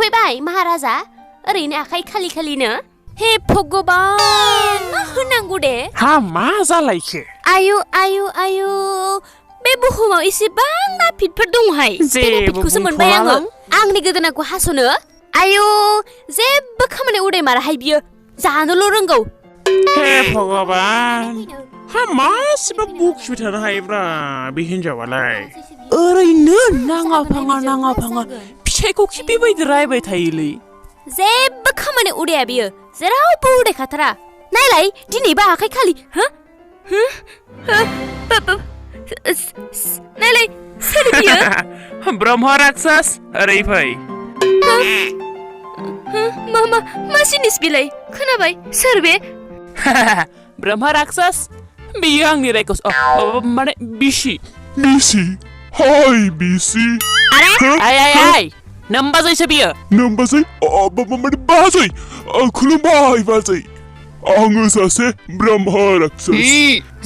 सफैबाय महाराजा ओरैनो आखाइ खालि खालिनो हे भगबान मा होनांगौ दे हा मा जालायखो आयु आयु आयु बे बुहुमाव एसेबां नापितफोर दंहाय नापितखौसो मोनबाय आङो आंनि गोदोनाखौ हास'नो आयु जेबो खामानि उदायमाराहाय बियो जानोल' रोंगौ हे भगबान हा मासेबो बखिबाय थानो हायोब्रा बे हिनजावालाय ओरैनो नाङा फाङा फिसाइखौ खिफि बायदि रायबाय थायोलै जेबो खामानि उदाया बियो जेरावबो उदायखाथारा नायलाय दिनैबा आखाइ खालि नायलाय सोर बियो ब्रह्मराक्षस ओरै फै मा जिनिस बिलाय खोनाबाय सोर बे ब्रह्मराक्षस बियो आंनि रायखौ माने बिसि हाय बिसि आय नोमबाजैसो बियो नोमबाजै माने बाजै खुलुमबाय बाजै आङो सासे ब्रह्मराक्षस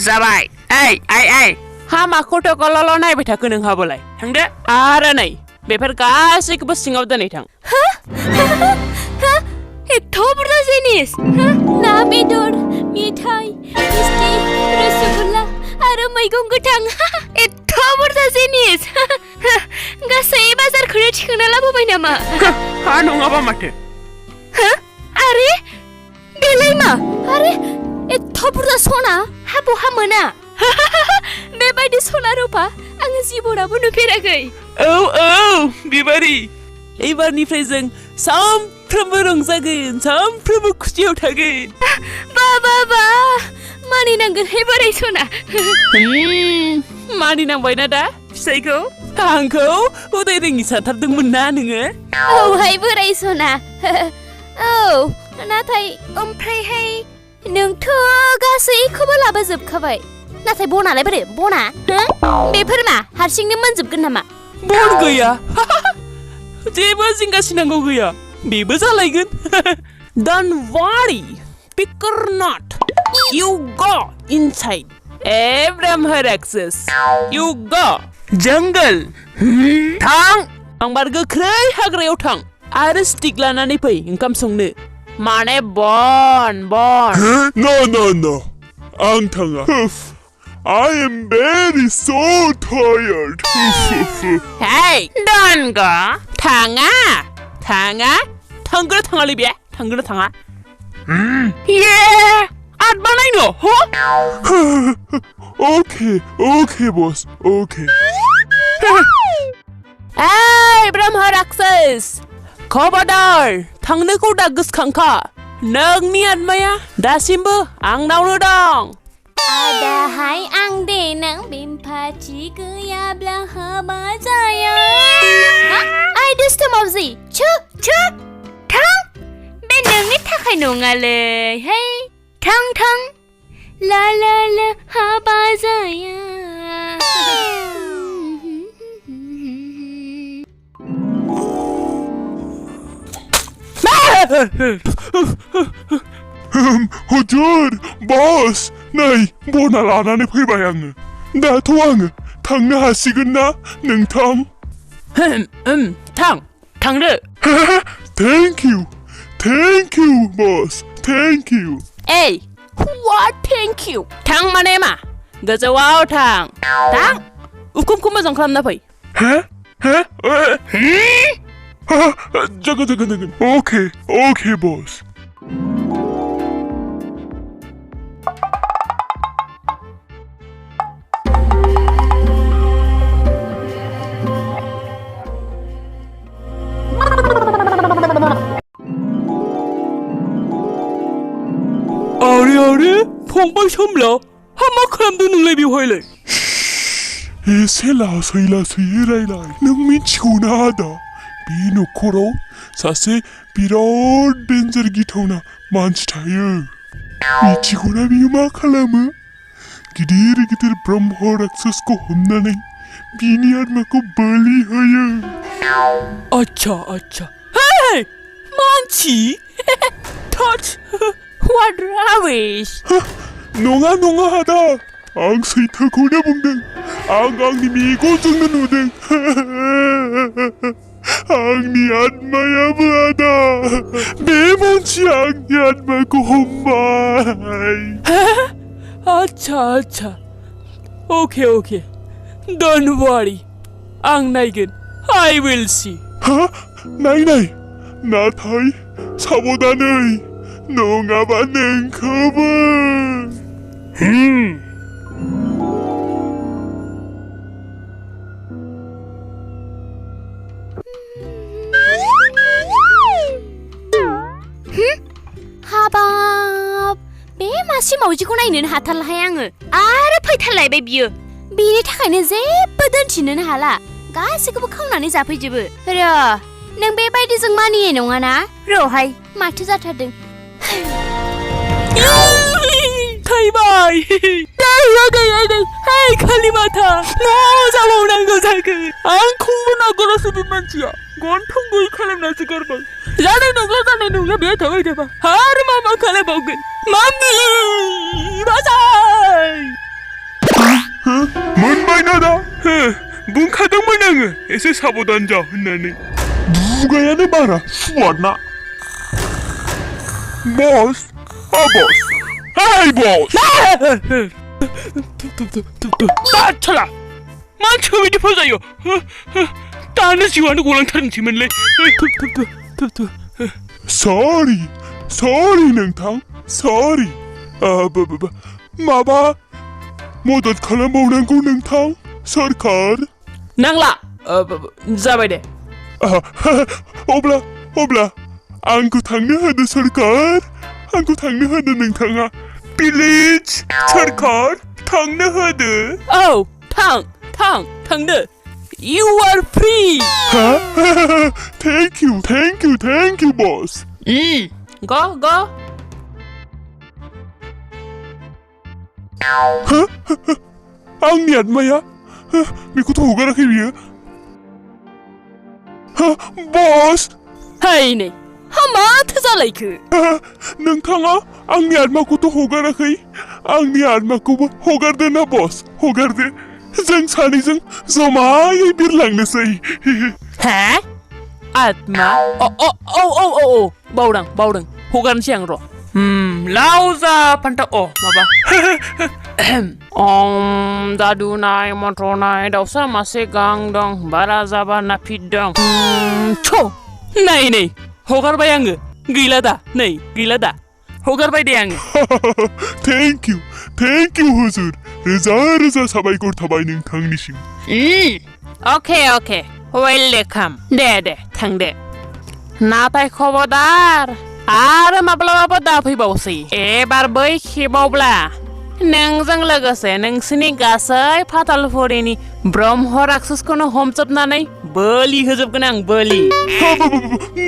जाबाय आय हा माखौथ' गलल' नायबाय थाखो नोंहाबोलाय थांदो आरो नै बेफोर गासैखौबो सिङाव दोनै थां एथ' बुरजा जिनिस ना बेदर मेथाइ मिस्टि रसगुल्ला आरो मैगं गोथां एथ' बुरजा जिनिस गासै बाजारखौनो थिखांना लाबोबाय नामा हा नङाबा माथो आरे बेलाय मा आरे एथ' बुरजा सना हा बहा मोना बेबायदि सना रुपा आङो जिबनावबो नुफेराखै औ बिबारि एबारनिफ्राय जों सानफ्रोमबो रंजागोन सानफ्रोमबो खुसियाव थागोन बा मानिनांगोन हे बोराय सना मानिनांबायना दा फिसाइखौ आंखौ उदाय रोङि सानथारदोंमोन ना नोङो औहाय बोराय सना औ नाथाय ओमफ्रायहाय नोंथ' गासैखौबो लाबोजोबखाबाय नाथाय बनालाय बोरै बना बेफोर मा हारसिंनो मोनजोबगोन नामा बन गैया जेबो जिंगासिनांगौ गैया बेबो जालायगोन Don't worry Picker not You go inside Brahmarakshas You go Jungle थां आंबार गोख्रै हाग्रायाव थां आरो स्टिक लानानै फै ओंखाम संनो माने बन No आं थाङा I am very so tired Hey don't go थाङा थांगोना थाङालै बे थांगोना थाङा आद बानायनो Okay boss okay Hey Brahmarakshas खबरदार थांनोखौ दा गोसोखांखा नोंनि आत्माया दासिमबो आंनावनो दं आदाहाय आं देनां बेमफाथि गैयाब्ला हाबा जाया आइ दुस्त मावजि थां बे नोंनि थाखाय नङालै है थां ला हाबा जाया हुजुर बस नै बना लानानै फैबाय आङो दाथ' आङो थांनो हासिगोन ना नोंथां थांदो Thank you boss thank you what thank you थां माने मा गोजौआव थां उखुमखौ मोजां खालामना फै जागोन okay boss आरे फंबाय सोमला मा खालामदों नोंलाय बेवहायलाय एसे लासै रायलाय नों मिथिगौ ना आदा बे न'खराव सासे बिराद डेन्जार गिथावना मानसि थायो मिथिगौ ना बियो मा खालामो गिदिर ब्रह्मराक्षसखौ हमनानै बिनि आत्माखौ बलि होयो अच्छा hey मानसि What rubbish नङा आदा आं सैथोखौनो बुंदों आं आंनि मेगनजोंनो नुदों आंनि आत्मायाबो आदा बे मानसिया आंनि आत्माखौ हमबाय आच्छा आच्छा अके डोन्ट वरी आं नायगोन I will see हा नायनाय नाथाय साबधानै नङाबा नोंखौबो हाबाब बे मासे मावजिखौ नायनोनो हाथारलाहाय आङो आरो फैथारलायबाय बियो बेनि थाखायनो जेबो दोनथिनोनो हाला गासैखौबो खावनानै जाफैजोबो र' नों बेबायदिजों मानियै नङाना र'हाय माथो जाथारदों थैबाय हेय खालिमाथा मा जाबावनांगौ जाखो आंखौबो नागारासै बे मानसिया गन्थं गैयै खालामनासो गारबाय जानाय नंला बे थाबाय थाबा आरो मा खालामबावगोन मामि बासाय मोनबाय ना दा बुंखादोंमोन आङो एसे साबधान जा होननानै दुगायानो बारा सुवादना बस बस हेय बस दाच्छाला मानसिखौ बिदि फोजायो दानो जिउआनो गलांथारनोसैमोनलै सरि नोंथां सरि माबा मदद खालामबावनांगौ नोंथां सरकार नांला जाबाय दे अब्ला आंखौ थांनो होदो सरकार आंखौ थांनो होदो नोंथाङा प्लिज सरकार थांनो होदो औ थांदो You are free Thank you boss Go आंनि आत्माया बेखौथ' हगाराखै बियो बस हाय नै माथो जालायखो नोंथाङा आंनि आत्माखौथ' हगाराखै आंनि आत्माखौबो हगारदो ना बस हगारदो जों सानैजों जमायै बिरलांनोसै हा आत्मा औ बावदों हगारनोसै आं र' लाव जा फान्थाव माबा जादुनाय मन्त्रनाय दाउसा मासे गां दं बारा जाबा नापित दं नै हगारबाय आङो गैला दा हगारबाय दे आङो थेंक इउ हुजुर रोजा साबायखर थाबाय नोंथांनिसिम अके वेलकाम दे थांदे नाथाय खबरदार आरो माब्लाबाबो दाफैबावसै एबार बै खेबावब्ला नोंजों लोगोसे नोंसिनि गासै फातालफुरिनि ब्रह्मराक्षसखौनो हमजोबनानै बोलि होजोबगोन आं बोलि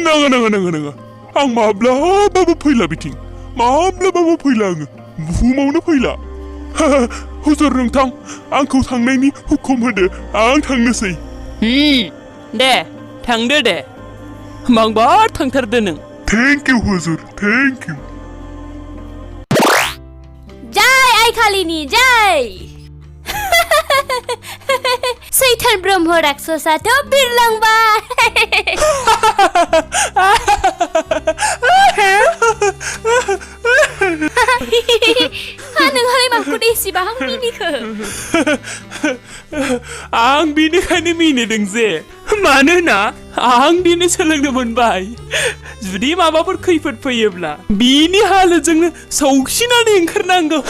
नाङा आं माब्लाबाबो फैला बिथिं माब्लाबाबो फैला आङो बुहुमावनो फैला हुजुर नोंथां आंखौ थांनायनि हुकुम होदो आं थांनोसै दे थांदो दे मांबार थांथारदो नों थेंक इउ हुजुर थेंक इउ जय आइ खालिनि जय सैथान ब्रह्म राक्षसाथ' बिरलांबाय नोंहालाय माखौ एसेबां मिनिखो आं बेनिखायनो मिनिदों जे मानोना आं दिनै सोलोंनो मोनबाय जुदि माबाफोर खैफोद फैयोब्ला बिनि हालोदजोंनो सौसिनानै ओंखारनांगौ